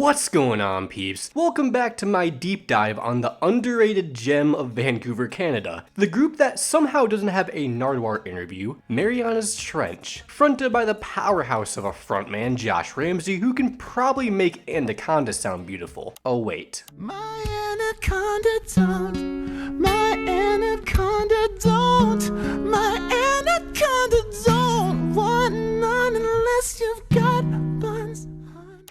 What's going on, peeps? Welcome back to my deep dive on the underrated gem of Vancouver, Canada, the group that somehow doesn't have a Nardwuar interview, Marianas Trench, fronted by the powerhouse of a frontman, Josh Ramsay, who can probably make Anaconda sound beautiful. Oh wait. My anaconda don't, my anaconda don't, my anaconda don't want none unless you've got buns.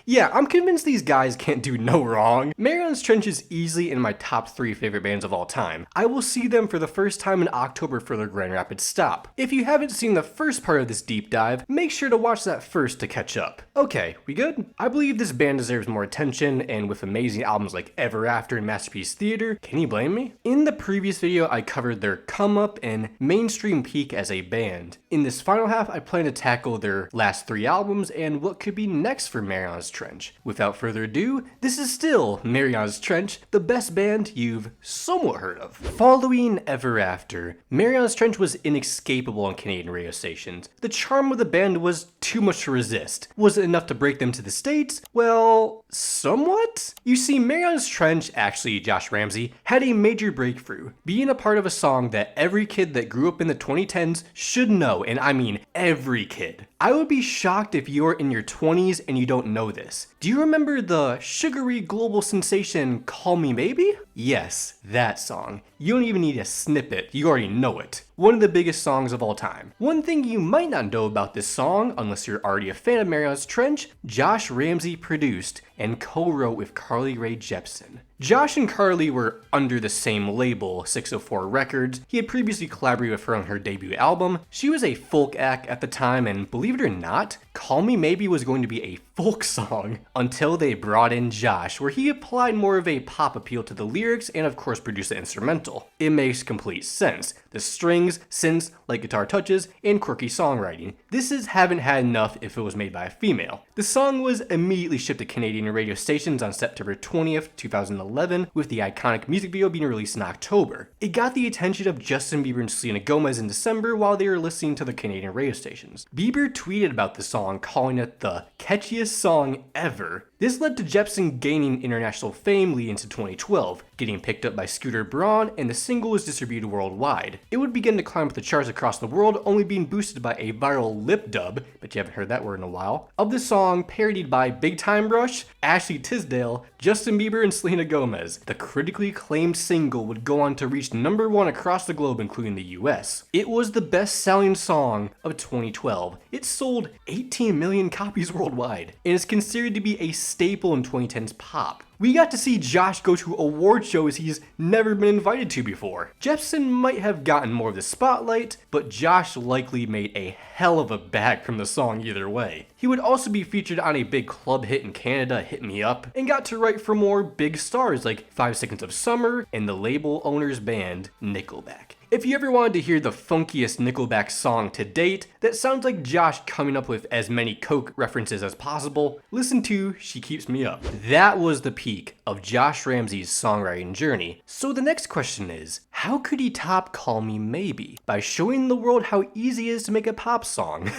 Yeah, I'm convinced these guys can't do no wrong. Marianas Trench is easily in my top 3 favorite bands of all time. I will see them for the first time in October for their Grand Rapids stop. If you haven't seen the first part of this deep dive, make sure to watch that first to catch up. Okay, we good? I believe this band deserves more attention, and with amazing albums like Ever After and Masterpiece Theater, can you blame me? In the previous video, I covered their come up and mainstream peak as a band. In this final half, I plan to tackle their last 3 albums and what could be next for Marianas Trench. Without further ado, this is still Marianas Trench, the best band you've somewhat heard of. Following Ever After, Marianas Trench was inescapable on Canadian radio stations. The charm of the band was too much to resist. Was it enough to break them to the States? Well, somewhat? You see, Marianas Trench, actually Josh Ramsay, had a major breakthrough, being a part of a song that every kid that grew up in the 2010s should know, and I mean every kid. I would be shocked if you're in your 20s and you don't know this. Do you remember the sugary global sensation Call Me Maybe? Yes, that song. You don't even need a snippet, you already know it. One of the biggest songs of all time. One thing you might not know about this song, unless you're already a fan of Marianas Trench, Josh Ramsay produced and co-wrote with Carly Rae Jepsen. Josh and Carly were under the same label, 604 Records. He had previously collaborated with her on her debut album. She was a folk act at the time, and believe it or not, Call Me Maybe was going to be a folk song until they brought in Josh, where he applied more of a pop appeal to the lyrics and of course produced the instrumental. It makes complete sense. The strings, synths, light guitar touches, and quirky songwriting. This is Haven't Had Enough if it was made by a female. The song was immediately shipped to Canadian radio stations on September 20th, 2011, with the iconic music video being released in October. It got the attention of Justin Bieber and Selena Gomez in December while they were listening to the Canadian radio stations. Bieber tweeted about the song, calling it the catchiest song ever. This led to Jepsen gaining international fame leading into 2012, getting picked up by Scooter Braun, and the single was distributed worldwide. It would begin to climb up the charts across the world, only being boosted by a viral lip dub, but you haven't heard that word in a while, of the song parodied by Big Time Rush, Ashley Tisdale, Justin Bieber, and Selena Gomez. The critically acclaimed single would go on to reach #1 across the globe, including the US. It was the best-selling song of 2012. It sold 18 million copies worldwide, and is considered to be a staple in 2010's pop. We got to see Josh go to award shows he's never been invited to before. Jepsen might have gotten more of the spotlight, but Josh likely made a hell of a bag from the song either way. He would also be featured on a big club hit in Canada, Hit Me Up, and got to write for more big stars like 5 Seconds of Summer and the label owner's band, Nickelback. If you ever wanted to hear the funkiest Nickelback song to date that sounds like Josh coming up with as many Coke references as possible, listen to She Keeps Me Up. That was the peak of Josh Ramsay's songwriting journey. So the next question is, how could he top Call Me Maybe? By showing the world how easy it is to make a pop song.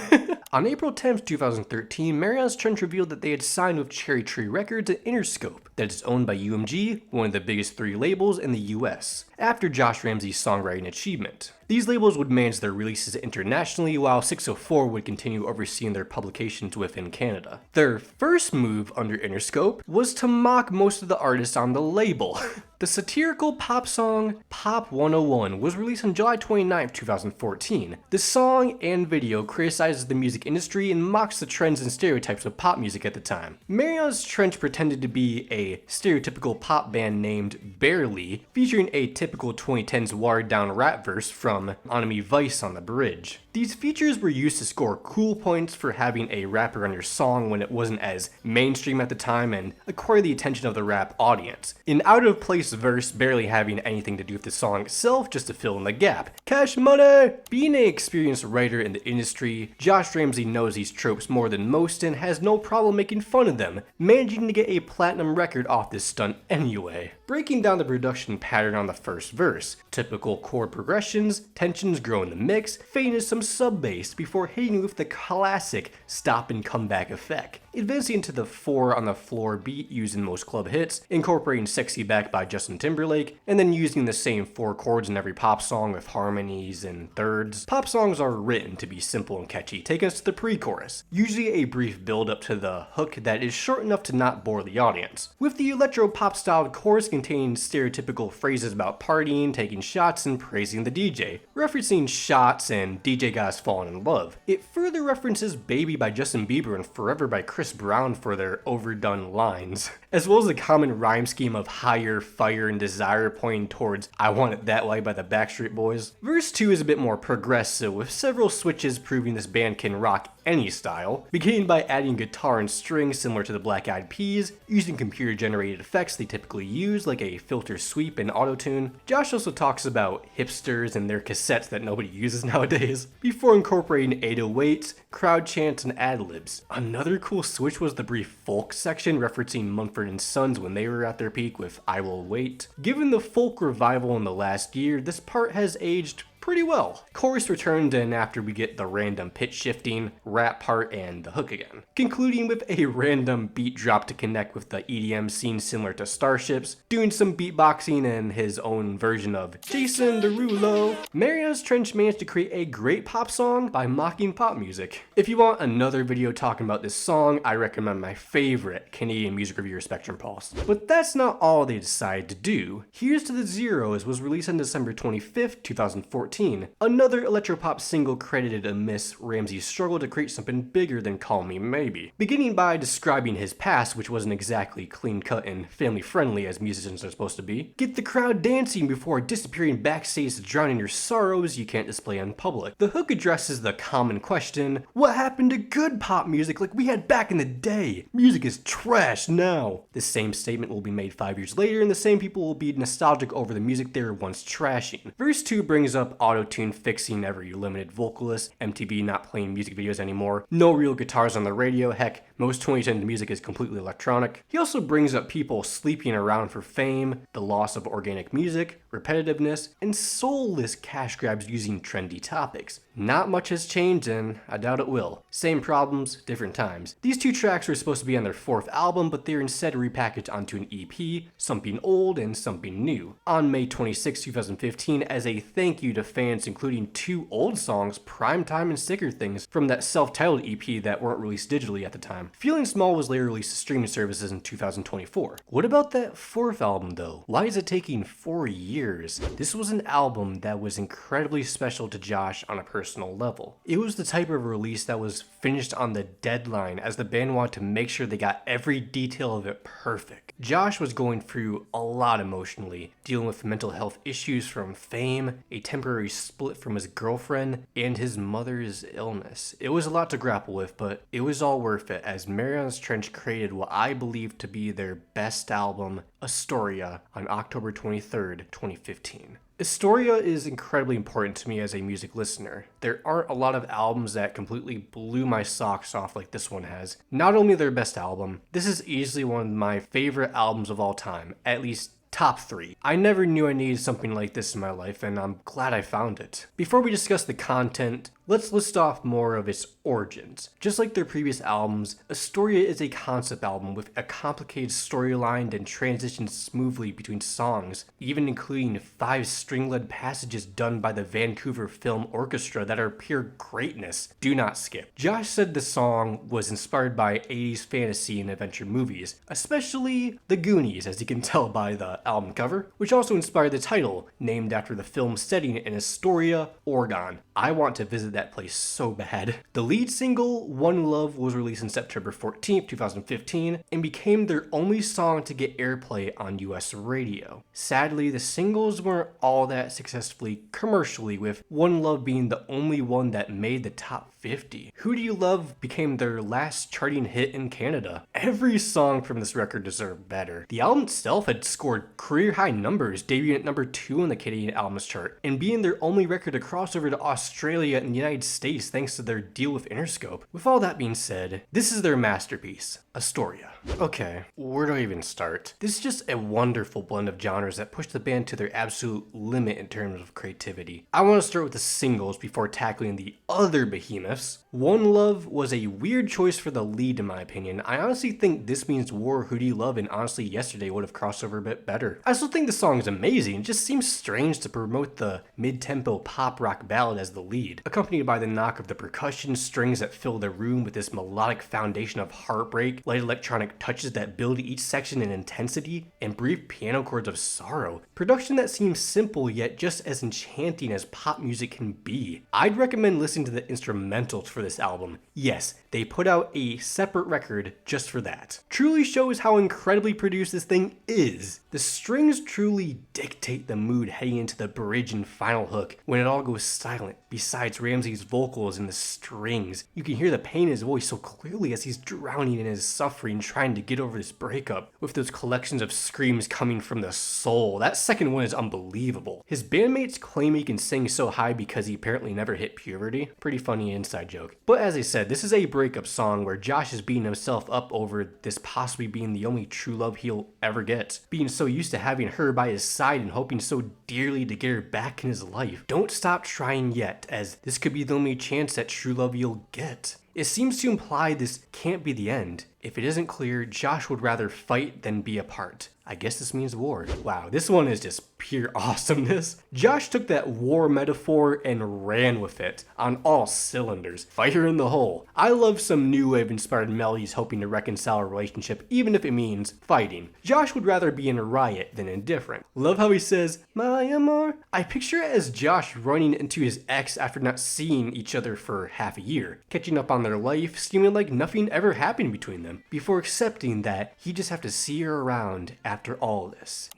On April 10th, 2013, Marianas Trench revealed that they had signed with Cherry Tree Records and Interscope, that is owned by UMG, one of the biggest 3 labels in the US, after Josh Ramsay's songwriting achievement. These labels would manage their releases internationally, while 604 would continue overseeing their publications within Canada. Their first move under Interscope was to mock most of the artists on the label. The satirical pop song Pop 101 was released on July 29, 2014. The song and video criticizes the music industry and mocks the trends and stereotypes of pop music at the time. Marianas Trench pretended to be a stereotypical pop band named Barely, featuring a typical 2010s watered down rap verse from Enemy Vice on the bridge. These features were used to score cool points for having a rapper on your song when it wasn't as mainstream at the time and acquire the attention of the rap audience. An out of place verse barely having anything to do with the song itself, just to fill in the gap. Cash money! Being an experienced writer in the industry, Josh Ramsay knows these tropes more than most and has no problem making fun of them, managing to get a platinum record off this stunt anyway. Breaking down the production pattern on the first verse, typical chord progressions, tensions grow in the mix, fade into some sub bass before hitting with the classic stop and come back effect. advancing into the 4 on the floor beat used in most club hits, incorporating Sexy Back by Justin Timberlake, and then using the same 4 chords in every pop song with harmonies and thirds. Pop songs are written to be simple and catchy, taking us to the pre-chorus, usually a brief build up to the hook that is short enough to not bore the audience, with the electro-pop styled chorus containing stereotypical phrases about partying, taking shots, and praising the DJ, referencing shots and DJ Guys Falling in Love. It further references Baby by Justin Bieber and Forever by Chris Brown for their overdone lines, as well as the common rhyme scheme of higher, fire, and desire pointing towards I Want It That Way by the Backstreet Boys. Verse 2 is a bit more progressive, with several switches proving this band can rock any style, beginning by adding guitar and strings similar to the Black Eyed Peas, using computer-generated effects they typically use like a filter sweep and autotune. Josh also talks about hipsters and their cassettes that nobody uses nowadays, before incorporating 808s, crowd chants, and ad-libs. Another cool switch was the brief folk section referencing Mumford & Sons when they were at their peak with I Will Wait. Given the folk revival in the last year, this part has aged pretty well. Chorus returns in after we get the random pitch shifting, rap part, and the hook again, concluding with a random beat drop to connect with the EDM scene similar to Starships, doing some beatboxing and his own version of Jason Derulo. Marianas Trench managed to create a great pop song by mocking pop music. If you want another video talking about this song, I recommend my favorite Canadian music reviewer, Spectrum Pulse. But that's not all they decided to do. Here's to the Zeros was released on December 25th, 2014. Another electropop single credited amidst Ramsay's struggle to create something bigger than Call Me Maybe, beginning by describing his past, which wasn't exactly clean-cut and family-friendly as musicians are supposed to be. Get the crowd dancing before disappearing backstage to drown in your sorrows you can't display in public. The hook addresses the common question, what happened to good pop music like we had back in the day? Music is trash now. The same statement will be made 5 years later, and the same people will be nostalgic over the music they were once trashing. Verse 2 brings up auto-tune fixing every limited vocalist, MTV not playing music videos anymore, no real guitars on the radio, heck, most 2010 music is completely electronic. He also brings up people sleeping around for fame, the loss of organic music, repetitiveness, and soulless cash grabs using trendy topics. Not much has changed, and I doubt it will. Same problems, different times. These 2 tracks were supposed to be on their 4th album, but they're instead repackaged onto an EP, something old and something new, on May 26, 2015, as a thank you to fans, including 2 old songs, Primetime and Sicker Things, from that self-titled EP that weren't released digitally at the time. Feeling Small was later released to streaming services in 2024. What about that 4th album though? Why is it taking 4 years? This was an album that was incredibly special to Josh on a personal level. It was the type of release that was finished on the deadline, as the band wanted to make sure they got every detail of it perfect. Josh was going through a lot emotionally, dealing with mental health issues from fame, a temporary split from his girlfriend, and his mother's illness. It was a lot to grapple with, but it was all worth it, as Marianas Trench created what I believe to be their best album, Astoria, on October 23rd, 2015. Astoria is incredibly important to me as a music listener. There aren't a lot of albums that completely blew my socks off like this one has. Not only their best album, this is easily one of my favorite albums of all time, at least top 3. I never knew I needed something like this in my life, and I'm glad I found it. Before we discuss the content, let's list off more of its origins. Just like their previous albums, Astoria is a concept album with a complicated storyline and transitions smoothly between songs, even including 5 string-led passages done by the Vancouver Film Orchestra that are pure greatness. Do not skip. Josh said the song was inspired by 80s fantasy and adventure movies, especially The Goonies, as you can tell by the album cover, which also inspired the title, named after the film's setting in Astoria, Oregon. I want to visit that place so bad. The lead single, One Love, was released on September 14th, 2015, and became their only song to get airplay on US radio. Sadly, the singles weren't all that successfully commercially, with One Love being the only one that made the top 50. Who Do You Love became their last charting hit in Canada. Every song from this record deserved better. The album itself had scored career-high numbers, debuting at number 2 on the Canadian Albums chart, and being their only record to cross over to Australia and the United States thanks to their deal with Interscope. With all that being said, this is their masterpiece, Astoria. Okay, where do I even start? This is just a wonderful blend of genres that push the band to their absolute limit in terms of creativity. I want to start with the singles before tackling the other behemoths. One Love was a weird choice for the lead in my opinion. I honestly think This Means War, Who Do You Love, and honestly Yesterday would have crossed over a bit better. I still think the song is amazing, it just seems strange to promote the mid-tempo pop rock ballad as the lead, accompanied by the knock of the percussion strings that fill the room with this melodic foundation of heartbreak, light electronic touches that build each section in intensity, and brief piano chords of sorrow. Production that seems simple yet just as enchanting as pop music can be. I'd recommend listening to the instrumentals for this album. Yes, they put out a separate record just for that. Truly shows how incredibly produced this thing is. The strings truly dictate the mood heading into the bridge and final hook when it all goes silent. Besides Ramsay's vocals and the strings, you can hear the pain in his voice so clearly as he's drowning in his suffering trying to get over this breakup, with those collections of screams coming from the soul. That second one is unbelievable. His bandmates claim he can sing so high because he apparently never hit puberty. Pretty funny inside joke. But as I said, this is a breakup song where Josh is beating himself up over this possibly being the only true love he'll ever get. Being so used to having her by his side and hoping so dearly to get her back in his life. Don't stop trying yet, as this could be the only chance at true love you'll get. It seems to imply this can't be the end. If it isn't clear, Josh would rather fight than be apart. I guess this means war. Wow, this one is just pure awesomeness. Josh took that war metaphor and ran with it on all cylinders. Fire in the hole. I love some new wave inspired melodies hoping to reconcile a relationship even if it means fighting. Josh would rather be in a riot than indifferent. Love how he says, my amor. I picture it as Josh running into his ex after not seeing each other for half a year, catching up on their life, seeming like nothing ever happened between them, before accepting that he'd just have to see her around after all this.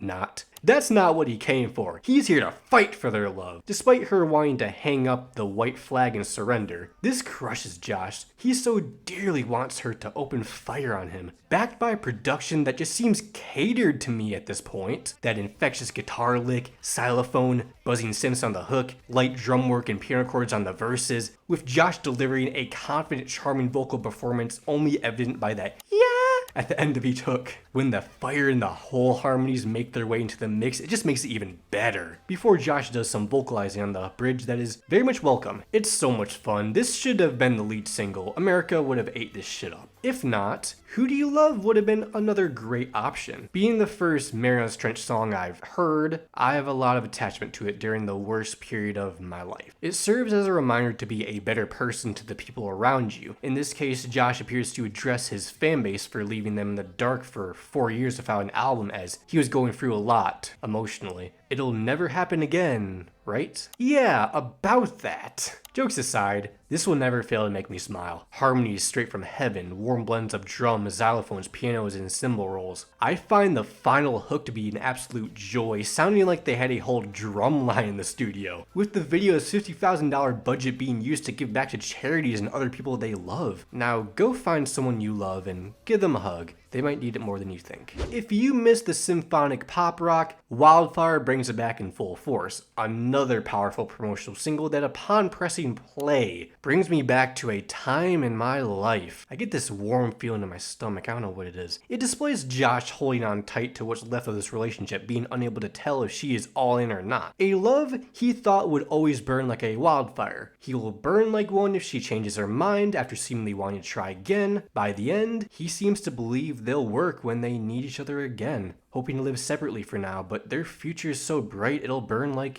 That's not what he came for. He's here to fight for their love. Despite her wanting to hang up the white flag and surrender, this crushes Josh. He so dearly wants her to open fire on him. Backed by a production that just seems catered to me at this point. That infectious guitar lick, xylophone, buzzing synths on the hook, light drum work and piano chords on the verses, with Josh delivering a confident, charming vocal performance only evident by that yeah at the end of each hook. When the fire and the whole harmonies make their way into the mix, it just makes it even better. Before Josh does some vocalizing on the bridge that is very much welcome. It's so much fun. This should have been the lead single. America would have ate this shit up. If not, Who Do You Love would have been another great option. Being the first Marianas Trench song I've heard, I have a lot of attachment to it during the worst period of my life. It serves as a reminder to be a better person to the people around you. In this case, Josh appears to address his fan base for leaving them in the dark for 4 years without an album, as he was going through a lot emotionally. It'll never happen again, right? Yeah, about that. Jokes aside, this will never fail to make me smile. Harmonies straight from heaven, warm blends of drums, xylophones, pianos, and cymbal rolls. I find the final hook to be an absolute joy, sounding like they had a whole drum line in the studio. With the video's $50,000 budget being used to give back to charities and other people they love. Now go find someone you love and give them a hug. They might need it more than you think. If you missed the symphonic pop rock, Wildfire brings it back in full force. Another powerful promotional single that upon pressing play brings me back to a time in my life. I get this warm feeling in my stomach, I don't know what it is. It displays Josh holding on tight to what's left of this relationship, being unable to tell if she is all in or not. A love he thought would always burn like a wildfire. He will burn like one if she changes her mind after seemingly wanting to try again. By the end, he seems to believe they'll work when they need each other again. Hoping to live separately for now, but their future is so bright it'll burn like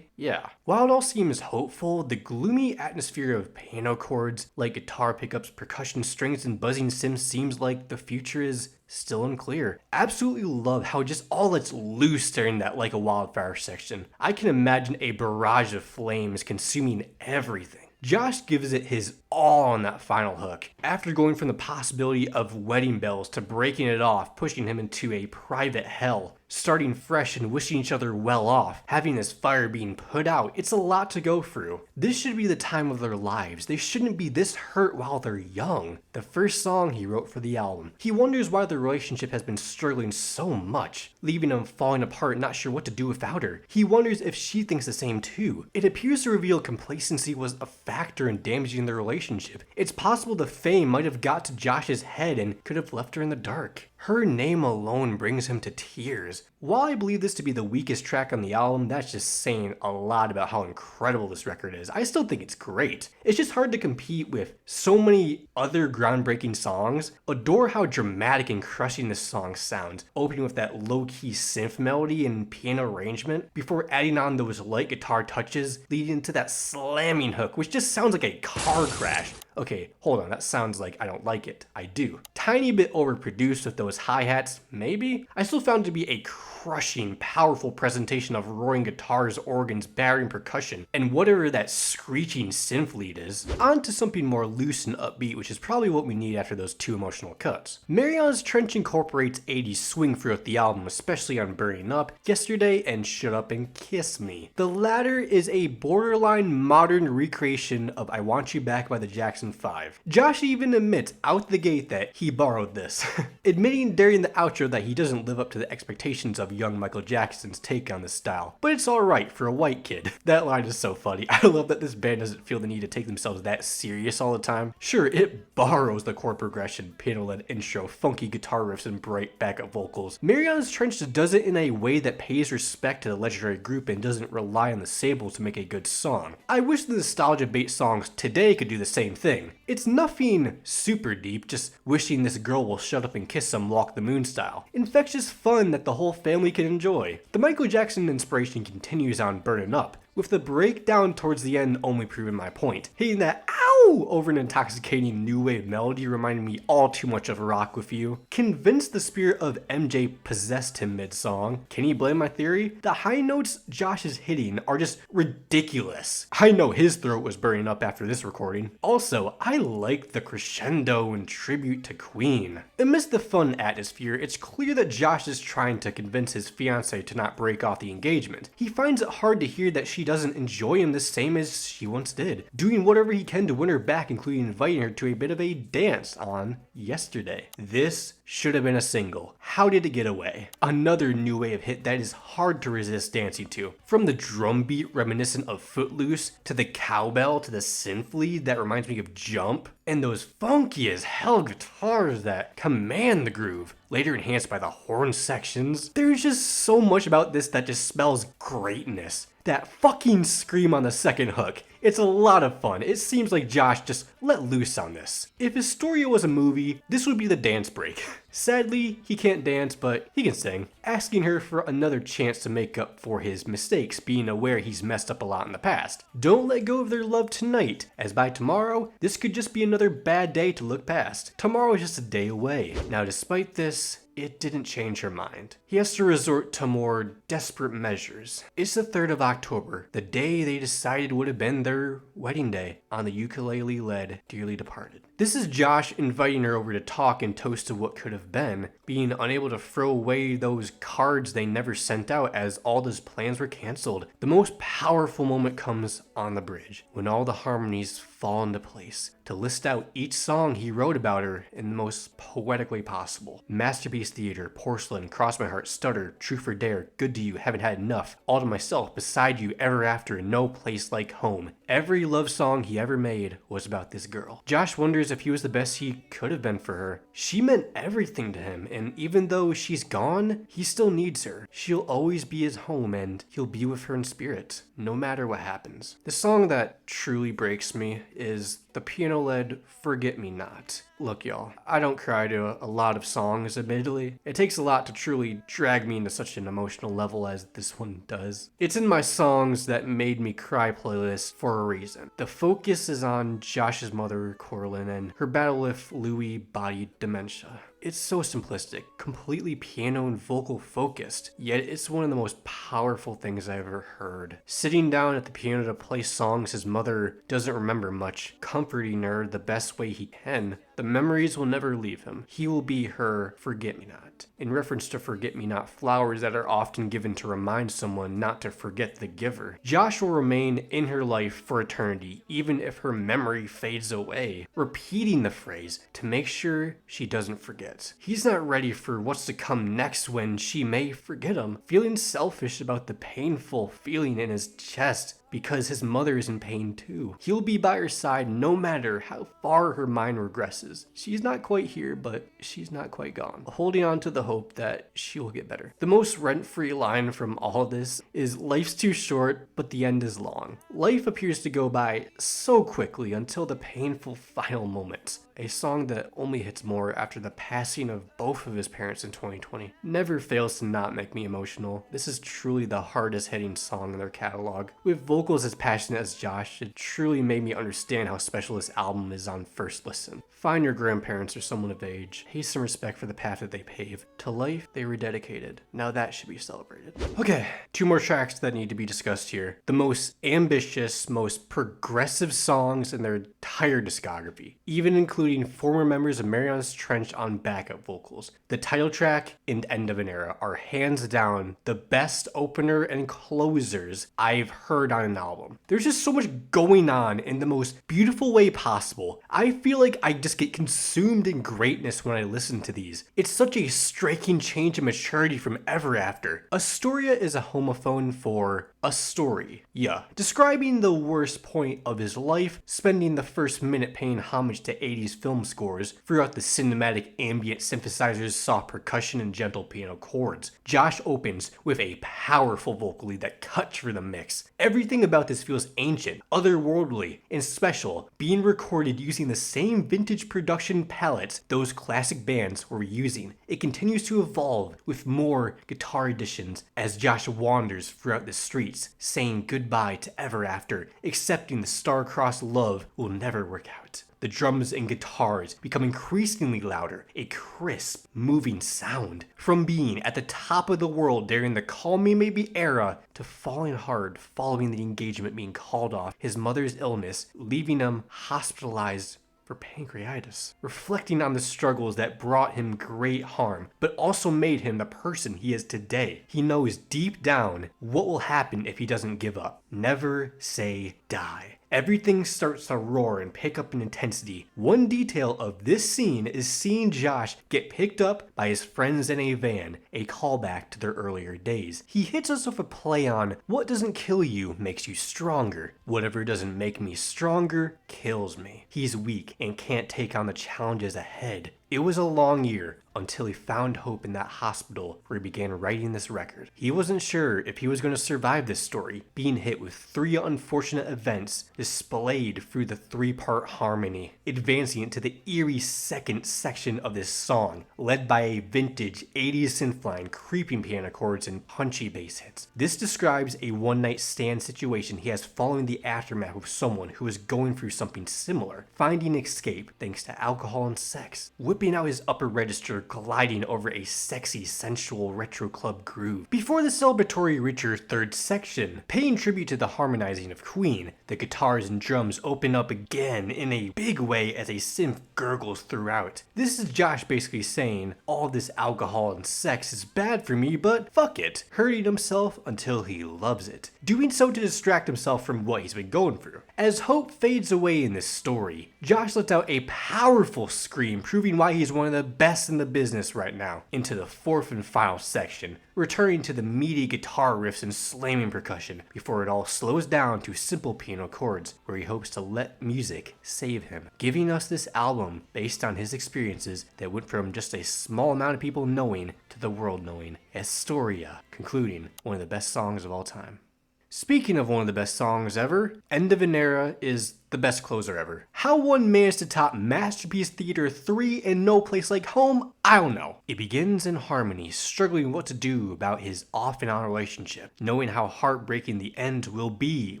yeah. While it all seems hopeful, the gloomy atmosphere of piano chords, like guitar pickups, percussion strings, and buzzing sims seems like the future is still unclear. Absolutely love how just all lets loose during that like a wildfire section. I can imagine a barrage of flames consuming everything. Josh gives it his all on that final hook. After going from the possibility of wedding bells to breaking it off, pushing him into a private hell, starting fresh and wishing each other well off, having this fire being put out. It's a lot to go through. This should be the time of their lives. They shouldn't be this hurt while they're young. The first song he wrote for the album. He wonders why their relationship has been struggling so much, leaving him falling apart, not sure what to do without her. He wonders if she thinks the same too. It appears to reveal complacency was a factor in damaging their relationship. It's possible the fame might have got to Josh's head and could have left her in the dark. Her name alone brings him to tears. While I believe this to be the weakest track on the album, that's just saying a lot about how incredible this record is. I still think it's great. It's just hard to compete with so many other groundbreaking songs. Adore how dramatic and crushing this song sounds, opening with that low-key synth melody and piano arrangement, before adding on those light guitar touches, leading to that slamming hook, which just sounds like a car crash. Okay, hold on, that sounds like I don't like it. I do. Tiny bit overproduced with those hi-hats, maybe? I still found it to be a crushing, powerful presentation of roaring guitars, organs, battering percussion, and whatever that screeching synth lead is. On to something more loose and upbeat, which is probably what we need after those two emotional cuts. Marianas Trench incorporates 80s swing throughout the album, especially on Burning Up, Yesterday, and Shut Up and Kiss Me. The latter is a borderline modern recreation of I Want You Back by the Jackson 5. Josh even admits out the gate that he borrowed this, admitting during the outro that he doesn't live up to the expectations of young Michael Jackson's take on this style, but it's alright for a white kid. That line is so funny. I love that this band doesn't feel the need to take themselves that serious all the time. Sure, it borrows the chord progression, piano-led intro, funky guitar riffs, and bright backup vocals. Marianas Trench does it in a way that pays respect to the legendary group and doesn't rely on the samples to make a good song. I wish the nostalgia-based songs today could do the same thing. It's nothing super deep, just wishing this girl will shut up and kiss some Walk the Moon style. Infectious fun that the whole family can enjoy. The Michael Jackson inspiration continues on Burnin' Up, with the breakdown towards the end only proving my point. Hitting that ow over an intoxicating new wave melody reminded me all too much of Rock With You. Convinced the spirit of MJ possessed him mid-song. Can you blame my theory? The high notes Josh is hitting are just ridiculous. I know his throat was burning up after this recording. Also, I like the crescendo and tribute to Queen. Amidst the fun atmosphere, it's clear that Josh is trying to convince his fiancée to not break off the engagement. He finds it hard to hear that she doesn't enjoy him the same as she once did, doing whatever he can to win her back, including inviting her to a bit of a dance on Yesterday. This should have been a single. How did it get away? Another new wave hit that is hard to resist dancing to. From the drum beat reminiscent of Footloose, to the cowbell, to the synth lead that reminds me of Jump, and those funky as hell guitars that command the groove, later enhanced by the horn sections. There's just so much about this that just spells greatness. That fucking scream on the second hook. It's a lot of fun. It seems like Josh just let loose on this. If Astoria was a movie, this would be the dance break. Sadly, he can't dance, but he can sing. Asking her for another chance to make up for his mistakes, being aware he's messed up a lot in the past. Don't let go of their love tonight, as by tomorrow, this could just be another bad day to look past. Tomorrow is just a day away. Now, despite this, it didn't change her mind. He has to resort to more desperate measures. It's the 3rd of October, the day they decided would have been their wedding day, on the ukulele-led Dearly Departed. This is Josh inviting her over to talk and toast to what could have been, being unable to throw away those cards they never sent out as all those plans were canceled. The most powerful moment comes on the bridge, when all the harmonies fall into place, to list out each song he wrote about her in the most poetic way possible. Masterpiece Theater, Porcelain, Cross My Heart, Stutter, Truth or Dare, Good to You, Haven't Had Enough, All to Myself, Beside You, Ever After, No Place Like Home. Every love song he ever made was about this girl. Josh wonders if he was the best he could have been for her. She meant everything to him, and even though she's gone, he still needs her. She'll always be his home, and he'll be with her in spirit, no matter what happens. The song that truly breaks me is the piano-led Forget Me Not. Look, y'all, I don't cry to a lot of songs, admittedly. It takes a lot to truly drag me into such an emotional level as this one does. It's in my songs that made me cry playlist for a reason. The focus is on Josh's mother, Coraline, and her battle with Lewy body dementia. It's so simplistic, completely piano and vocal focused, yet it's one of the most powerful things I've ever heard. Sitting down at the piano to play songs his mother doesn't remember much, comforting her the best way he can. The The memories will never leave him. He will be her forget-me-not. In reference to forget-me-not flowers that are often given to remind someone not to forget the giver. Josh will remain in her life for eternity, even if her memory fades away, repeating the phrase to make sure she doesn't forget. He's not ready for what's to come next when she may forget him, feeling selfish about the painful feeling in his chest because his mother is in pain too. He'll be by her side no matter how far her mind regresses. She's not quite here, but she's not quite gone. Holding on to the hope that she will get better. The most rent-free line from all of this is, life's too short, but the end is long. Life appears to go by so quickly until the painful final moments. A song that only hits more after the passing of both of his parents in 2020. Never fails to not make me emotional. This is truly the hardest hitting song in their catalog. With vocals as passionate as Josh, it truly made me understand how special this album is on first listen. Find your grandparents or someone of age. Pay some respect for the path that they paved. To life, they were dedicated. Now that should be celebrated. Okay, 2 more tracks that need to be discussed here. The most ambitious, most progressive songs in their entire discography, even including former members of Marianas Trench on backup vocals. The title track and End of an Era are hands down the best opener and closers I've heard on an album. There's just so much going on in the most beautiful way possible. I feel like I just get consumed in greatness when I listen to these. It's such a striking change in maturity from Ever After. Astoria is a homophone for a story. Yeah. Describing the worst point of his life, spending the first minute paying homage to 80s film scores throughout the cinematic ambient synthesizers, soft percussion, and gentle piano chords. Josh opens with a powerful vocal lead that cuts through the mix. Everything about this feels ancient, otherworldly, and special, being recorded using the same vintage production palettes those classic bands were using. It continues to evolve with more guitar additions as Josh wanders throughout the streets, saying goodbye to Ever After, accepting the star-crossed love will never work out. The drums and guitars become increasingly louder, a crisp, moving sound. From being at the top of the world during the Call Me Maybe era to falling hard following the engagement being called off, his mother's illness, leaving him hospitalized for pancreatitis, reflecting on the struggles that brought him great harm, but also made him the person he is today. He knows deep down what will happen if he doesn't give up. Never say die. Everything starts to roar and pick up in intensity. One detail of this scene is seeing Josh get picked up by his friends in a van, a callback to their earlier days. He hits us with a play on, what doesn't kill you makes you stronger. Whatever doesn't make me stronger kills me. He's weak and can't take on the challenges ahead. It was a long year until he found hope in that hospital where he began writing this record. He wasn't sure if he was going to survive this story, being hit with 3 unfortunate events displayed through the 3-part harmony, advancing into the eerie second section of this song, led by a vintage 80s synthline, creeping piano chords, and punchy bass hits. This describes a one-night stand situation he has following the aftermath with someone who is going through something similar, finding escape thanks to alcohol and sex, whipping out his upper register, gliding over a sexy, sensual retro club groove. Before the celebratory richer third section, paying tribute to the harmonizing of Queen, the guitars and drums open up again in a big way as a synth gurgles throughout. This is Josh basically saying, all this alcohol and sex is bad for me, but fuck it, hurting himself until he loves it. Doing so to distract himself from what he's been going through. As hope fades away in this story, Josh lets out a powerful scream, proving why he's one of the best in the business right now. Into the 4th and final section, returning to the meaty guitar riffs and slamming percussion before it all slows down to simple piano chords, where he hopes to let music save him, giving us this album based on his experiences that went from just a small amount of people knowing to the world knowing. Astoria, concluding one of the best songs of all time. Speaking of one of the best songs ever, End of an Era is the best closer ever. How one managed to top Masterpiece Theater 3 and No Place Like Home, I don't know. It begins in harmony, struggling what to do about his off and on relationship, knowing how heartbreaking the end will be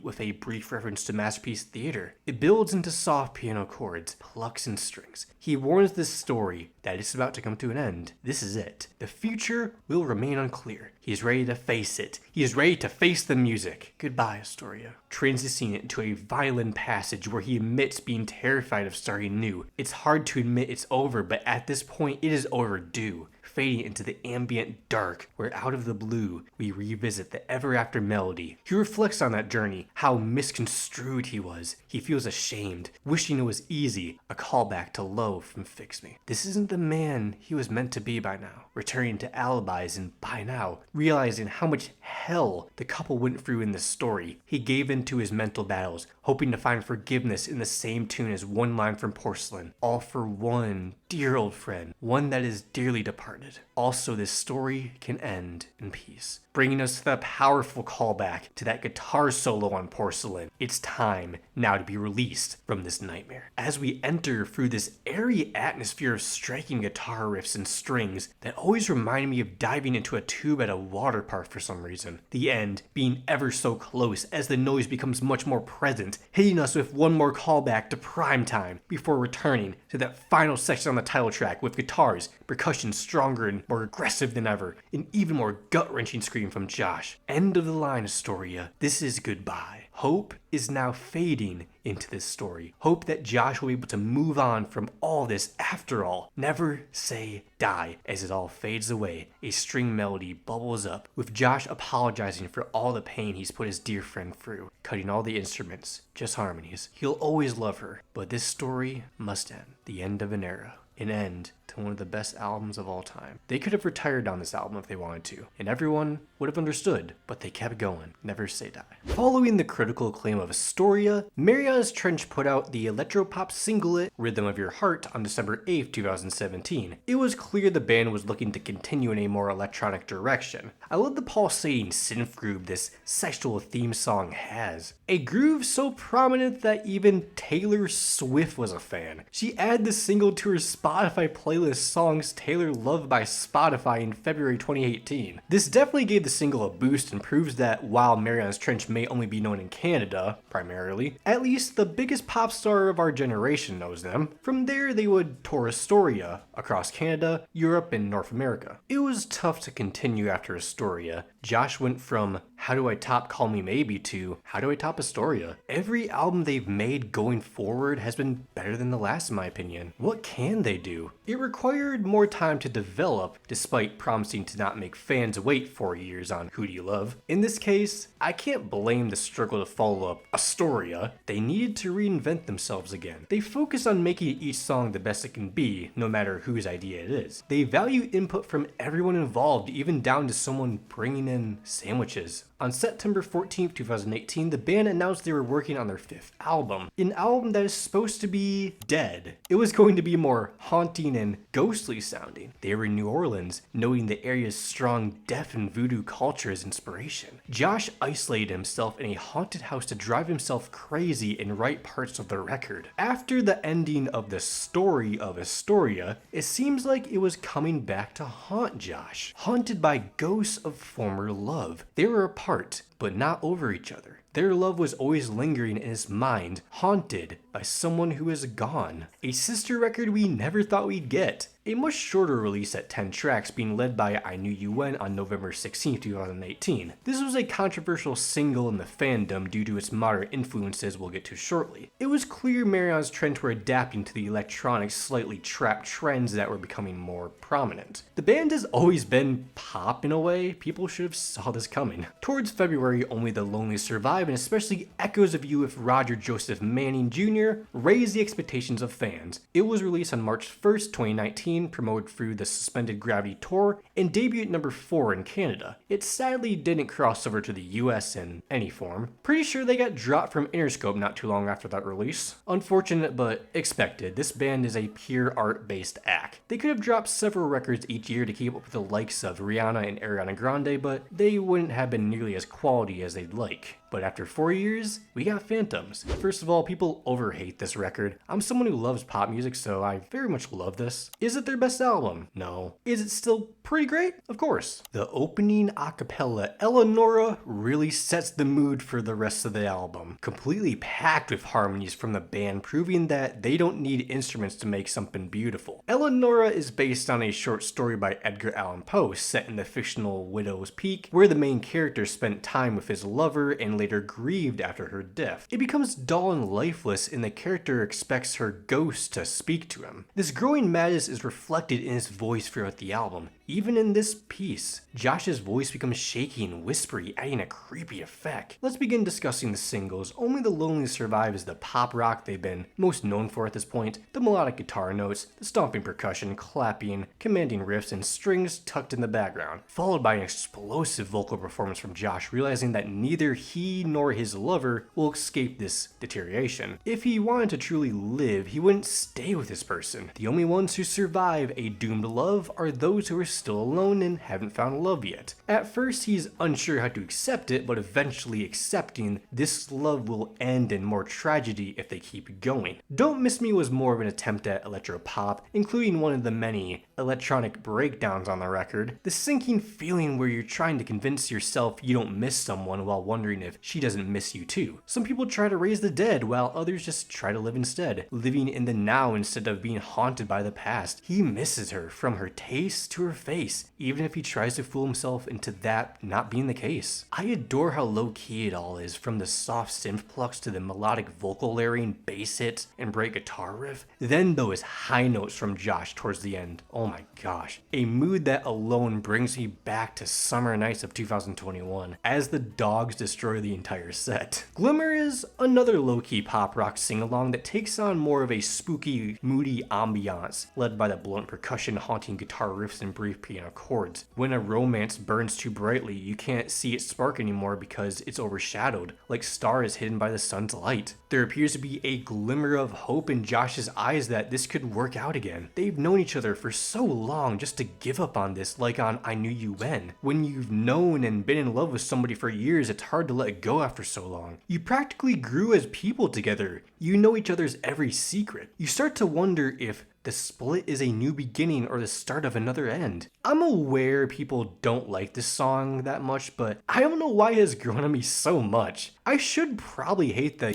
with a brief reference to Masterpiece Theater. It builds into soft piano chords, plucks and strings. He warns this story that it's about to come to an end. This is it. The future will remain unclear. He is ready to face it. He is ready to face the music. Goodbye, Astoria. Transitioning it into a violin passage passage where he admits being terrified of starting new. It's hard to admit it's over, but at this point it is overdue. Fading into the ambient dark, where out of the blue, we revisit the ever after melody. He reflects on that journey, how misconstrued he was. He feels ashamed, wishing it was easy, a callback to Low from Fix Me. This isn't the man he was meant to be by now. Returning to alibis and by now, realizing how much hell the couple went through in this story, he gave in to his mental battles, hoping to find forgiveness in the same tune as one line from Porcelain. All for one dear old friend, one that is dearly departed. Also, this story can end in peace, bringing us the powerful callback to that guitar solo on Porcelain. It's time now to be released from this nightmare. As we enter through this airy atmosphere of striking guitar riffs and strings that always remind me of diving into a tube at a water park for some reason. The end being ever so close as the noise becomes much more present, hitting us with one more callback to prime time before returning to that final section on the title track with guitars, percussion stronger and more aggressive than ever, an even more gut-wrenching scream from Josh. End of the line, Astoria. This is goodbye. Hope is now fading into this story. Hope that Josh will be able to move on from all this after all. Never say die. As it all fades away, a string melody bubbles up, with Josh apologizing for all the pain he's put his dear friend through, cutting all the instruments, just harmonies. He'll always love her, but this story must end. The end of an era. An end to one of the best albums of all time. They could have retired on this album if they wanted to, and everyone would have understood, but they kept going. Never say die. Following the critical acclaim of Astoria, Marianas Trench put out the electropop singlet Rhythm of Your Heart on December 8th, 2017. It was clear the band was looking to continue in a more electronic direction. I love the pulsating synth groove this sexual theme song has. A groove so prominent that even Taylor Swift was a fan. She added the single to her Spotify playlist songs Taylor loved by Spotify in February 2018. This definitely gave the single a boost and proves that while Marianas Trench may only be known in Canada, primarily, at least the biggest pop star of our generation knows them. From there, they would tour Astoria across Canada, Europe, and North America. It was tough to continue after Astoria. Josh went from How Do I Top Call Me Maybe to How Do I Top Astoria? Every album they've made going forward has been better than the last in my opinion. What can they do? It required more time to develop, despite promising to not make fans wait 4 years on Who Do You Love? In this case, I can't blame the struggle to follow up Astoria. They needed to reinvent themselves again. They focus on making each song the best it can be, no matter whose idea it is. They value input from everyone involved, even down to someone bringing in sandwiches. On September 14th, 2018, the band announced they were working on their 5th album, an album that is supposed to be dead. It was going to be more haunting and ghostly sounding. They were in New Orleans, noting the area's strong death and voodoo culture as inspiration. Josh isolated himself in a haunted house to drive himself crazy and write parts of the record. After the ending of the story of Astoria, it seems like it was coming back to haunt Josh. Haunted by ghosts of former love. They were apart, but not over each other. Their love was always lingering in his mind, haunted by someone who is gone. A sister record we never thought we'd get. A much shorter release at 10 tracks, being led by I Knew You When on November 16, 2018. This was a controversial single in the fandom due to its modern influences we'll get to shortly. It was clear Marianas Trench were adapting to the electronic, slightly trap trends that were becoming more prominent. The band has always been pop in a way. People should have saw this coming. Towards February, Only the Lonely Survive, and especially Echoes of You with Roger Joseph Manning Jr. raised the expectations of fans. It was released on March 1st, 2019, promoted through the Suspended Gravity Tour, and debuted at number 4 in Canada. It sadly didn't cross over to the US in any form. Pretty sure they got dropped from Interscope not too long after that release. Unfortunate, but expected. This band is a pure art-based act. They could have dropped several records each year to keep up with the likes of Rihanna and Ariana Grande, but they wouldn't have been nearly as quality as they'd like. But after 4 years, we got Phantoms. First of all, people overhate this record. I'm someone who loves pop music, so I very much love this. Is it their best album? No. Is it still pretty great, of course. The opening a cappella, Eleonora, really sets the mood for the rest of the album. Completely packed with harmonies from the band, proving that they don't need instruments to make something beautiful. Eleonora is based on a short story by Edgar Allan Poe set in the fictional Widow's Peak, where the main character spent time with his lover and later grieved after her death. It becomes dull and lifeless, and the character expects her ghost to speak to him. This growing madness is reflected in his voice throughout the album. Even in this piece, Josh's voice becomes shaky and whispery, adding a creepy effect. Let's begin discussing the singles. Only the Lonely Survive is the pop rock they've been most known for at this point. The melodic guitar notes, the stomping percussion, clapping, commanding riffs, and strings tucked in the background, followed by an explosive vocal performance from Josh, realizing that neither he nor his lover will escape this deterioration. If he wanted to truly live, he wouldn't stay with this person. The only ones who survive a doomed love are those who are still alone and haven't found love yet. At first, he's unsure how to accept it, but eventually accepting this love will end in more tragedy if they keep going. Don't Miss Me was more of an attempt at electropop, including one of the many electronic breakdowns on the record. The sinking feeling where you're trying to convince yourself you don't miss someone while wondering if she doesn't miss you too. Some people try to raise the dead while others just try to live instead, living in the now instead of being haunted by the past. He misses her, from her taste to her face, even if he tries to fool himself into that not being the case. I adore how low-key it all is, from the soft synth plucks to the melodic vocal layering, bass hits, and bright guitar riff. Then those high notes from Josh towards the end. Oh my gosh. A mood that alone brings me back to summer nights of 2021, as the dogs destroy the entire set. Glimmer is another low-key pop rock sing-along that takes on more of a spooky, moody ambiance, led by the blunt percussion, haunting guitar riffs, and brief piano chords. When a romance burns too brightly, you can't see its spark anymore because it's overshadowed, like stars hidden by the sun's light. There appears to be a glimmer of hope in Josh's eyes that this could work out again. They've known each other for so long, just to give up on this like on I Knew You When. When you've known and been in love with somebody for years, it's hard to let it go after so long. You practically grew as people together. You know each other's every secret. You start to wonder if the split is a new beginning or the start of another end. I'm aware people don't like this song that much, but I don't know why it has grown on me so much. I should probably hate the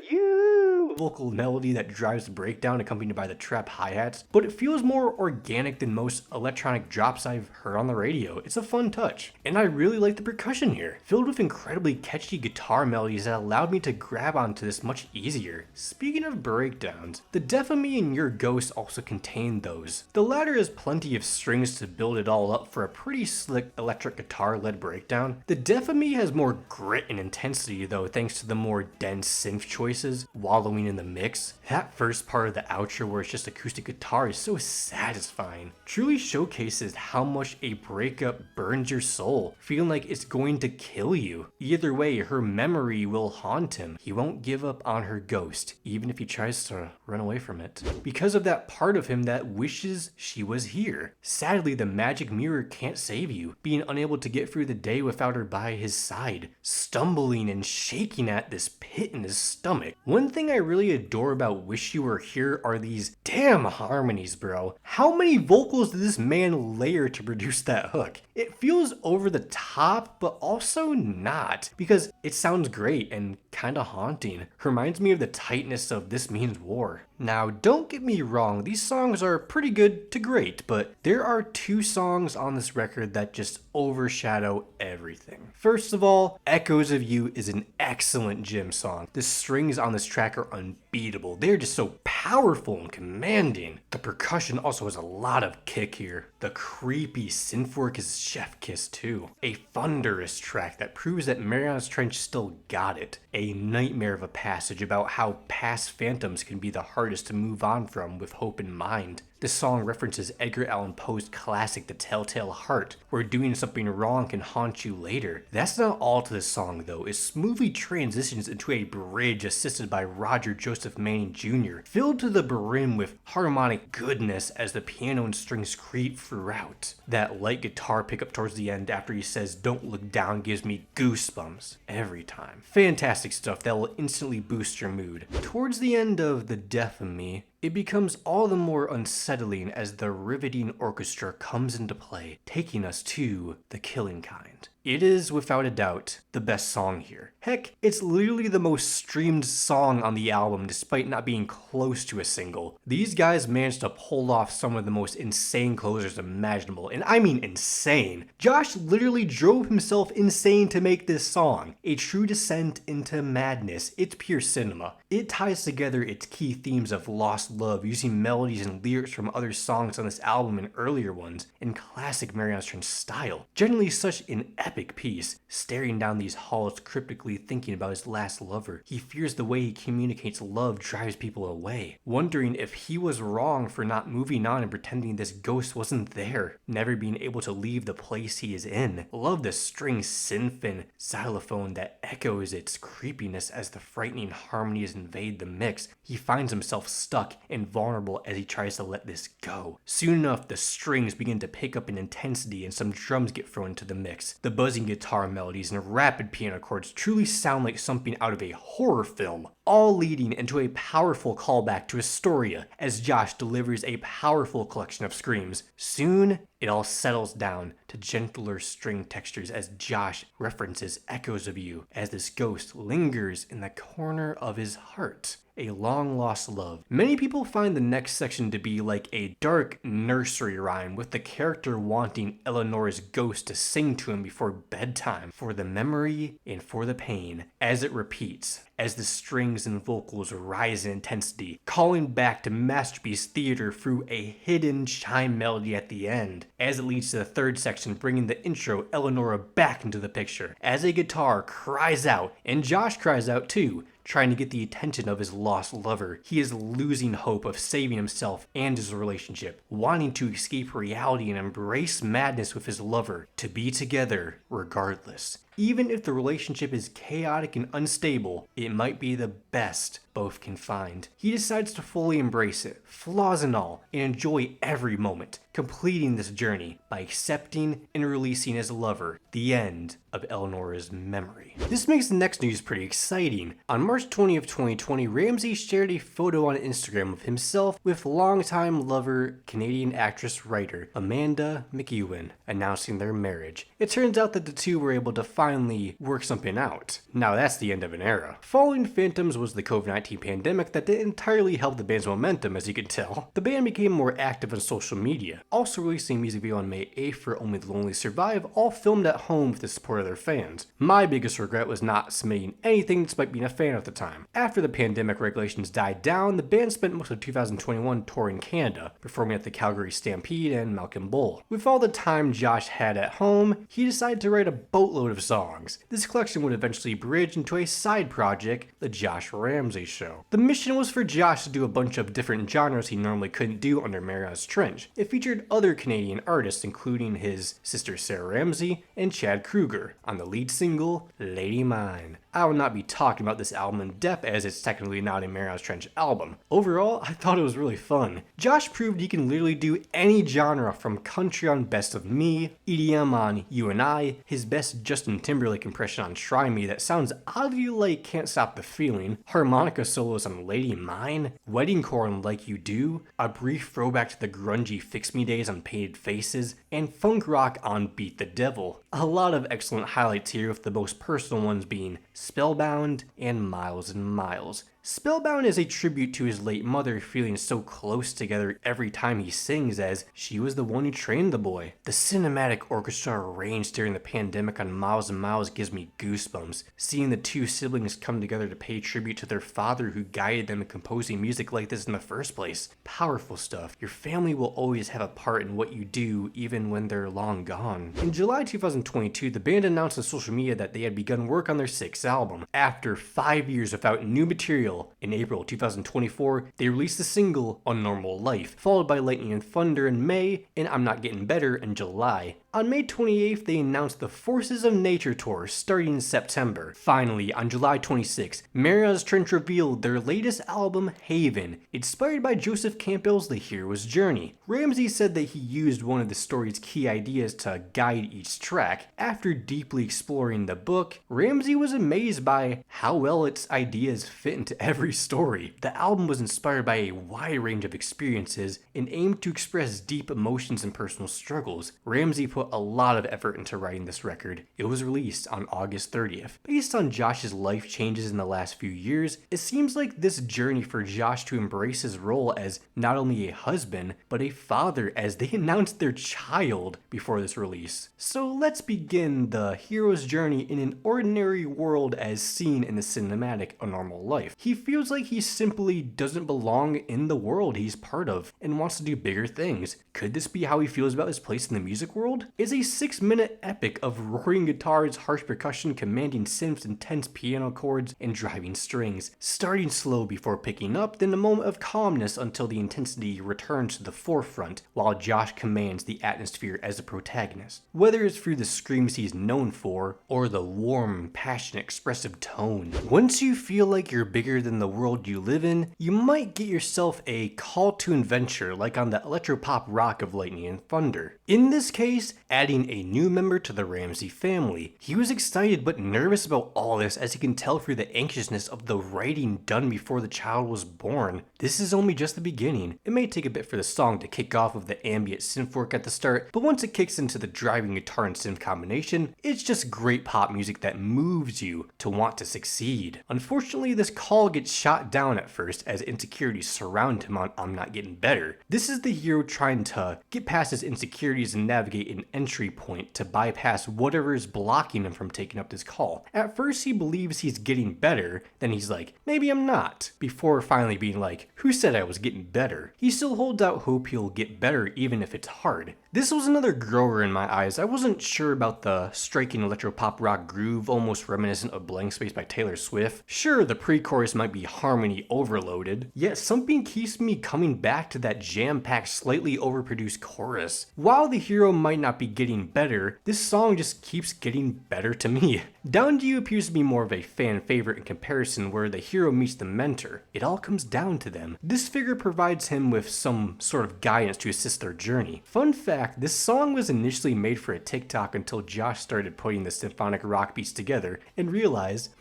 vocal melody that drives the breakdown accompanied by the trap hi-hats, but it feels more organic than most electronic drops I've heard on the radio. It's a fun touch. And I really like the percussion here, filled with incredibly catchy guitar melodies that allowed me to grab onto this much easier. Speaking of breakdowns, the Death of Me and Your Ghost also contain those. The latter has plenty of strings to build it all up for a pretty slick electric guitar-led breakdown. The Death of Me has more grit and intensity though, thanks to the more dense synth choices wallowing in the mix. That first part of the outro where it's just acoustic guitar is so satisfying. Truly showcases how much a breakup burns your soul, feeling like it's going to kill you. Either way, her memory will haunt him. He won't give up on her ghost, even if he tries to run away from it, because of that part of him that wishes she was here. Sadly, the magic mirror can't save you, being unable to get through the day without her by his side, stumbling and shaking at this pit in his stomach. One thing I really adore about Wish You Were Here are these damn harmonies, bro. How many vocals did this man layer to produce that hook? It feels over the top, but also not, because it sounds great and kinda haunting. Reminds me of the tightness of This Means War. Now, don't get me wrong, these songs are pretty good to great, but there are two songs on this record that just overshadow everything. First of all, Echoes of You is an excellent gym song. The strings on this track are unbeatable. They're just so powerful and commanding. The percussion also has a lot of kick here. The creepy synth work is chef kiss too. A thunderous track that proves that Marianas Trench still got it. A nightmare of a passage about how past phantoms can be the hardest to move on from with hope in mind. This song references Edgar Allan Poe's classic The Telltale Heart, where doing something wrong can haunt you later. That's not all to this song though. It smoothly transitions into a bridge assisted by Roger Joseph Manning Jr., filled to the brim with harmonic goodness as the piano and strings creep throughout. That light guitar pickup towards the end after he says "Don't look down" gives me goosebumps every time. Fantastic stuff that will instantly boost your mood. Towards the end of The Death of Me, It becomes all the more unsettling as the riveting orchestra comes into play, taking us to The Killing Kind. It is, without a doubt, the best song here. Heck, it's literally the most streamed song on the album despite not being close to a single. These guys managed to pull off some of the most insane closers imaginable, and I mean insane. Josh literally drove himself insane to make this song. A true descent into madness. It's pure cinema. It ties together its key themes of lost love using melodies and lyrics from other songs on this album and earlier ones in classic Marianas Trench style. Generally such an epic piece. Staring down these halls cryptically thinking about his last lover, he fears the way he communicates love drives people away, wondering if he was wrong for not moving on and pretending this ghost wasn't there, never being able to leave the place he is in. Love the string synth xylophone that echoes its creepiness as the frightening harmonies invade the mix. He finds himself stuck and vulnerable as he tries to let this go. Soon enough, the strings begin to pick up in intensity and some drums get thrown into the mix. The buzzing guitar melodies and rapid piano chords truly sound like something out of a horror film, all leading into a powerful callback to Astoria as Josh delivers a powerful collection of screams. Soon, it all settles down to gentler string textures as Josh references echoes of you as this ghost lingers in the corner of his heart. A long lost love. Many people find the next section to be like a dark nursery rhyme with the character wanting Eleanor's ghost to sing to him before bedtime for the memory and for the pain as it repeats. As the strings and vocals rise in intensity, calling back to masterpiece theater through a hidden chime melody at the end, as it leads to the third section bringing the intro Eleanor back into the picture, as a guitar cries out, and Josh cries out too, trying to get the attention of his lost lover. He is losing hope of saving himself and his relationship, wanting to escape reality and embrace madness with his lover, to be together regardless. Even if the relationship is chaotic and unstable, it might be the best both can find. He decides to fully embrace it, flaws and all, and enjoy every moment, completing this journey by accepting and releasing his lover, the end of Eleanor's memory. This makes the next news pretty exciting. On March 20th, 2020, Ramsay shared a photo on Instagram of himself with longtime lover, Canadian actress-writer Amanda McEwen, announcing their marriage. It turns out that the two were able to finally work something out. Now that's the end of an era. Following Phantoms was the COVID-19 pandemic that didn't entirely help the band's momentum, as you can tell. The band became more active on social media, also releasing a music video on May 8th for Only the Lonely Survive, all filmed at home with the support of their fans. My biggest regret was not submitting anything despite being a fan at the time. After the pandemic regulations died down, the band spent most of 2021 touring Canada, performing at the Calgary Stampede and Malcolm Bowl. With all the time Josh had at home, he decided to write a boatload of songs. This collection would eventually bridge into a side project, the Josh Ramsay Show. The mission was for Josh to do a bunch of different genres he normally couldn't do under Marianas Trench. It featured other Canadian artists, including his sister Sarah Ramsay and Chad Kruger, on the lead single, Lady Mine. I will not be talking about this album in depth as it's technically not a Marianas Trench album. Overall, I thought it was really fun. Josh proved he can literally do any genre, from country on Best of Me, EDM on You and I, his best Justin Timberlake impression on Try Me that sounds oddly like Can't Stop the Feeling, harmonica solos on Lady Mine, weddingcore on Like You Do, a brief throwback to the grungy Fix Me days on Painted Faces, and funk rock on Beat the Devil. A lot of excellent highlights here, with the most personal ones being Spellbound and Miles and Miles. Spellbound is a tribute to his late mother, feeling so close together every time he sings, as she was the one who trained the boy. The cinematic orchestra arranged during the pandemic on Miles and Miles gives me goosebumps. Seeing the two siblings come together to pay tribute to their father who guided them in composing music like this in the first place. Powerful stuff. Your family will always have a part in what you do, even when they're long gone. In July 2022, the band announced on social media that they had begun work on their sixth album. After 5 years without new material, in April 2024, they released the single On Normal Life, followed by Lightning and Thunder in May, and I'm Not Getting Better in July. On May 28th, they announced the Forces of Nature tour starting in September. Finally, on July 26th, Marianas Trench revealed their latest album, Haven, inspired by Joseph Campbell's The Hero's Journey. Ramsay said that he used one of the story's key ideas to guide each track. After deeply exploring the book, Ramsay was amazed by how well its ideas fit into every story. The album was inspired by a wide range of experiences and aimed to express deep emotions and personal struggles. Ramsay put a lot of effort into writing this record. It was released on August 30th. Based on Josh's life changes in the last few years, it seems like this journey for Josh to embrace his role as not only a husband, but a father as they announced their child before this release. So let's begin the hero's journey in an ordinary world as seen in the cinematic A Normal Life. He feels like he simply doesn't belong in the world he's part of and wants to do bigger things. Could this be how he feels about his place in the music world? Is a 6-minute epic of roaring guitars, harsh percussion, commanding synths, intense piano chords, and driving strings, starting slow before picking up, then a moment of calmness until the intensity returns to the forefront, while Josh commands the atmosphere as a protagonist. Whether it's through the screams he's known for, or the warm, passionate, expressive tone. Once you feel like you're bigger than the world you live in, you might get yourself a call to adventure like on the electropop rock of Lightning and Thunder. In this case, adding a new member to the Ramsay family. He was excited but nervous about all this, as he can tell through the anxiousness of the writing done before the child was born. This is only just the beginning. It may take a bit for the song to kick off with the ambient synth work at the start, but once it kicks into the driving guitar and synth combination, it's just great pop music that moves you to want to succeed. Unfortunately, this call gets shot down at first as insecurities surround him on I'm Not Getting Better. This is the hero trying to get past his insecurities and navigate an entry point to bypass whatever is blocking him from taking up this call. At first he believes he's getting better, then he's like, maybe I'm not, before finally being like, who said I was getting better? He still holds out hope he'll get better even if it's hard. This was another grower in my eyes. I wasn't sure about the striking electro-pop rock groove, almost reminiscent of Blank Space by Taylor Swift. Sure, the pre-chorus might be harmony overloaded, yet something keeps me coming back to that jam-packed, slightly overproduced chorus. While the hero might not be getting better, this song just keeps getting better to me. Down to You appears to be more of a fan favorite in comparison, where the hero meets the mentor. It all comes down to them. This figure provides him with some sort of guidance to assist their journey. Fun fact, this song was initially made for a TikTok until Josh started putting the symphonic rock beats together and realized,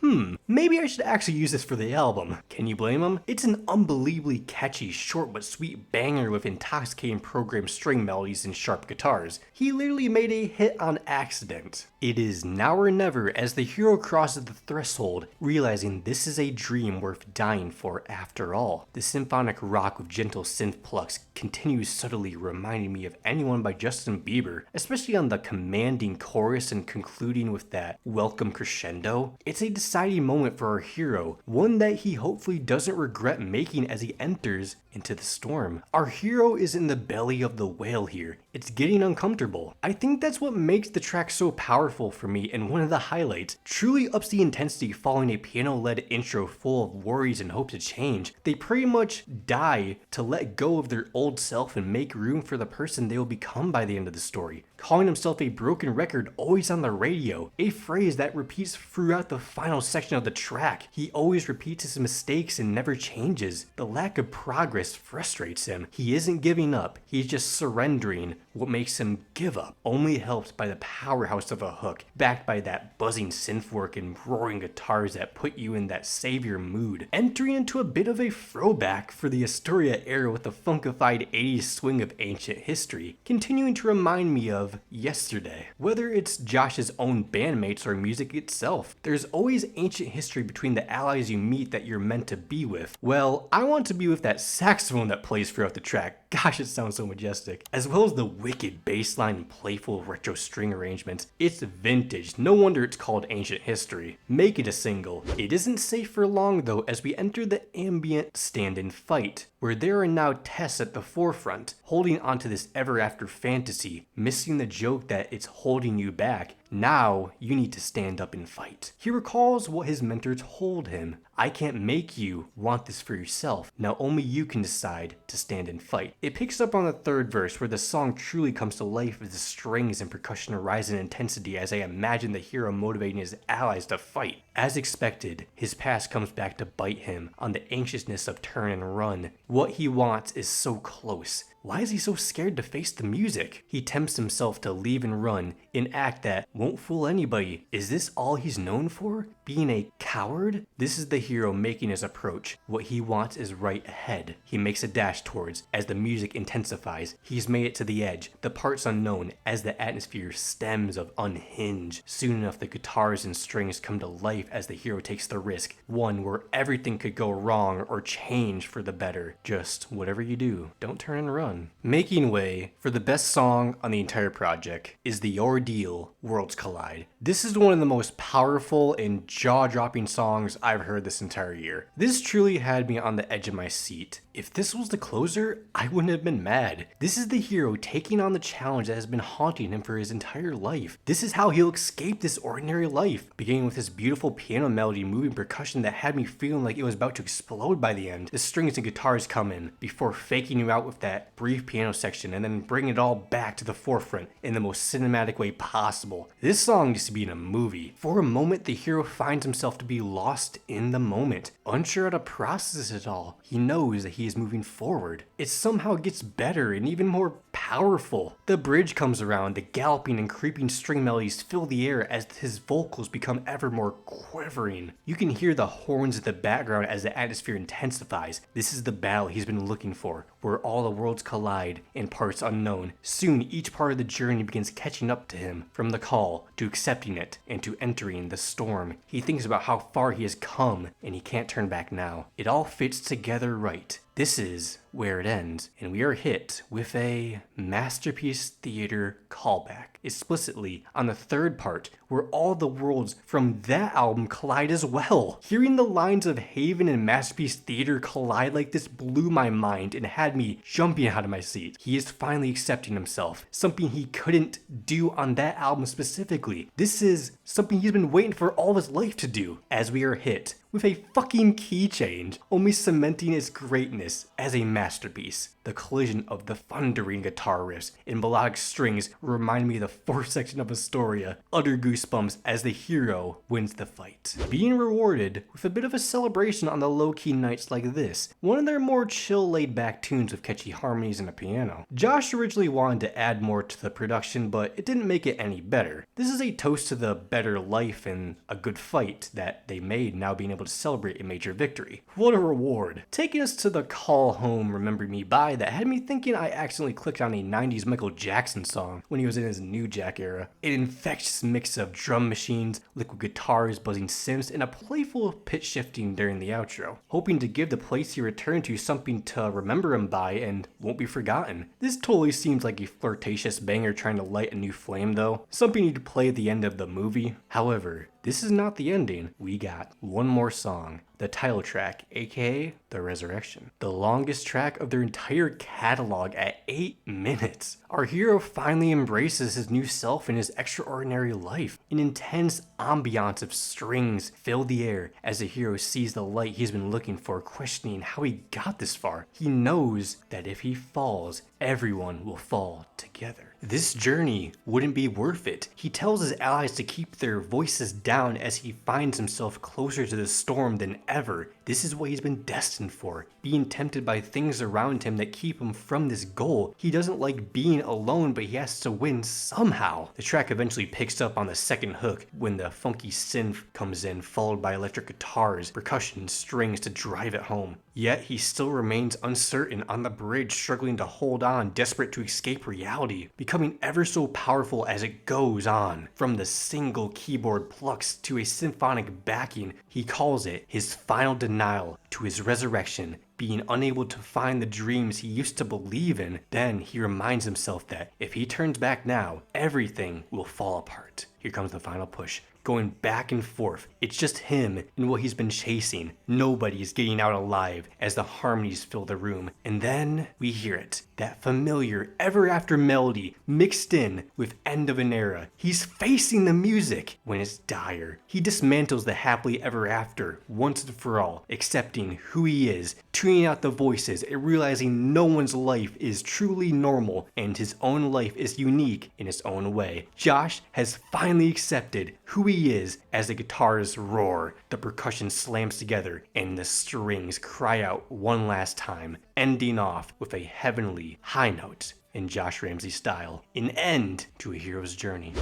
maybe I should actually use this for the album. Can you blame him? It's an unbelievably catchy, short but sweet banger with intoxicating programmed string melodies and sharp guitars. He literally made a hit on accident. It is now or never as the hero crosses the threshold, realizing this is a dream worth dying for after all. The symphonic rock with gentle synth plucks continues subtly reminding me of Anyone by Justin Bieber, especially on the commanding chorus and concluding with that welcome crescendo. It's a deciding moment for our hero, one that he hopefully doesn't regret making as he enters into the storm. Our hero is in the belly of the whale here. It's getting uncomfortable. I think that's what makes the track so powerful for me, and one of the highlights. Truly ups the intensity following a piano-led intro full of worries and hope to change. They pretty much die to let go of their old self and make room for the person they will become by the end of the story. Calling himself a broken record always on the radio, a phrase that repeats throughout the final section of the track. He always repeats his mistakes and never changes. The lack of progress frustrates him. He isn't giving up, he's just surrendering. What makes him give up, only helped by the powerhouse of a hook, backed by that buzzing synth work and roaring guitars that put you in that savior mood. Entering into a bit of a throwback for the Astoria era with the funkified 80s swing of ancient history, continuing to remind me of yesterday. Whether it's Josh's own bandmates or music itself, there's always ancient history between the allies you meet that you're meant to be with. Well, I want to be with that saxophone that plays throughout the track. Gosh, it sounds so majestic. As well as the wicked bass line and playful retro string arrangements. It's vintage, no wonder it's called ancient history. Make it a single. It isn't safe for long though, as we enter the ambient stand-in fight, where there are now Tess at the forefront, holding onto this ever after fantasy, missing the joke that it's holding you back, Now you need to stand up and fight. He recalls what his mentor told him. I can't make you want this for yourself. Now only you can decide to stand and fight. It picks up on the third verse where the song truly comes to life as the strings and percussion rise in intensity as I imagine the hero motivating his allies to fight. As expected, his past comes back to bite him on the anxiousness of turn and run. What he wants is so close. Why is he so scared to face the music? He tempts himself to leave and run, an act that won't fool anybody. Is this all he's known for? Being a coward? This is the hero making his approach. What he wants is right ahead. He makes a dash towards as the music intensifies. He's made it to the edge, the parts unknown, as the atmosphere stems of unhinge. Soon enough, the guitars and strings come to life as the hero takes the risk, one where everything could go wrong or change for the better. Just whatever you do, don't turn and run. Making way for the best song on the entire project is The Ordeal, Worlds Collide. This is one of the most powerful and jaw-dropping songs I've heard this entire year. This truly had me on the edge of my seat. If this was the closer, I wouldn't have been mad. This is the hero taking on the challenge that has been haunting him for his entire life. This is how he'll escape this ordinary life, beginning with this beautiful piano melody, moving percussion that had me feeling like it was about to explode by the end. The strings and guitars come in before faking you out with that brief piano section and then bring it all back to the forefront in the most cinematic way possible. This song used to be in a movie. For a moment, the hero finds himself to be lost in the moment, unsure how to process it all. He knows that he is moving forward. It somehow gets better and even more powerful. The bridge comes around, the galloping and creeping string melodies fill the air as his vocals become ever more quivering. You can hear the horns in the background as the atmosphere intensifies. This is the battle he's been looking for, where all the worlds collide in parts unknown. Soon each part of the journey begins catching up to him, from the call to accepting it and to entering the storm. He thinks about how far he has come and he can't turn back now. It all fits together right. This is where it ends, and we are hit with a masterpiece theater callback, explicitly on the third part, where all the worlds from that album collide as well. Hearing the lines of Haven and Masterpiece Theater collide like this blew my mind and had me jumping out of my seat. He is finally accepting himself, something he couldn't do on that album specifically. This is something he's been waiting for all his life to do, as we are hit with a fucking key change, only cementing its greatness as a masterpiece. The collision of the thundering guitar riffs and melodic strings remind me of the fourth section of Astoria. Utter goosebumps as the hero wins the fight, being rewarded with a bit of a celebration on the low-key nights like this, one of their more chill, laid-back tunes with catchy harmonies and a piano. Josh originally wanted to add more to the production, but it didn't make it any better. This is a toast to the better life and a good fight that they made, now being able to celebrate a major victory. What a reward. Taking us to the Call Home Remember Me By that had me thinking I accidentally clicked on a 90s Michael Jackson song when he was in his New Jack era. An infectious mix of drum machines, liquid guitars, buzzing synths, and a playful pitch shifting during the outro, hoping to give the place he returned to something to remember him by and won't be forgotten. This totally seems like a flirtatious banger trying to light a new flame though, something you'd play at the end of the movie. However, this is not the ending. We got one more song, the title track, aka The Resurrection, the longest track of their entire catalog at 8 minutes. Our hero finally embraces his new self in his extraordinary life. An intense ambiance of strings fill the air as the hero sees the light he's been looking for, questioning how he got this far. He knows that if he falls, everyone will fall together. This journey wouldn't be worth it. He tells his allies to keep their voices down as he finds himself closer to the storm than ever. This is what he's been destined for, being tempted by things around him that keep him from this goal. He doesn't like being alone, but he has to win somehow. The track eventually picks up on the second hook when the funky synth comes in, followed by electric guitars, percussion, strings to drive it home. Yet he still remains uncertain on the bridge, struggling to hold on, desperate to escape reality, becoming ever so powerful as it goes on. From the single keyboard plucks to a symphonic backing, he calls it his final denial to his resurrection, being unable to find the dreams he used to believe in. Then he reminds himself that if he turns back now, everything will fall apart. here comes the final push. Going back and forth. It's just him and what he's been chasing. Nobody is getting out alive as the harmonies fill the room. And then we hear it. That familiar Ever After melody mixed in with End of an Era. He's facing the music when it's dire. He dismantles the happily ever after once and for all, accepting who he is, tuning out the voices and realizing no one's life is truly normal and his own life is unique in its own way. Josh has finally accepted who he is as the guitars roar, the percussion slams together, and the strings cry out one last time, ending off with a heavenly high note in Josh Ramsay style. An end to a hero's journey.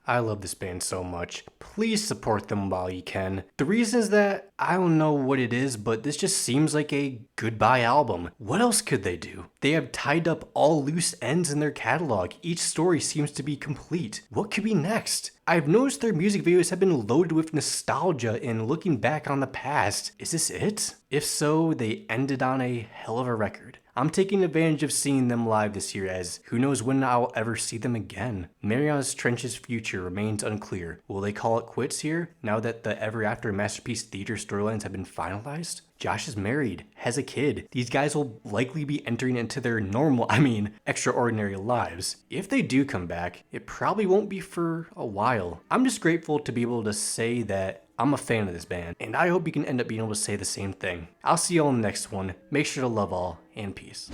I love this band so much. Please support them while you can. The reason is that I don't know what it is, but this just seems like a goodbye album. What else could they do? They have tied up all loose ends in their catalog. Each story seems to be complete. What could be next? I've noticed their music videos have been loaded with nostalgia and looking back on the past. Is this it? If so, they ended on a hell of a record. I'm taking advantage of seeing them live this year, as who knows when I'll ever see them again. Marianas Trench's future remains unclear. Will they call it quits here, now that the Ever After Masterpiece Theater storylines have been finalized? Josh is married, has a kid. These guys will likely be entering into their extraordinary lives. If they do come back, it probably won't be for a while. I'm just grateful to be able to say that I'm a fan of this band, and I hope you can end up being able to say the same thing. I'll see you all in the next one. Make sure to love all, and peace.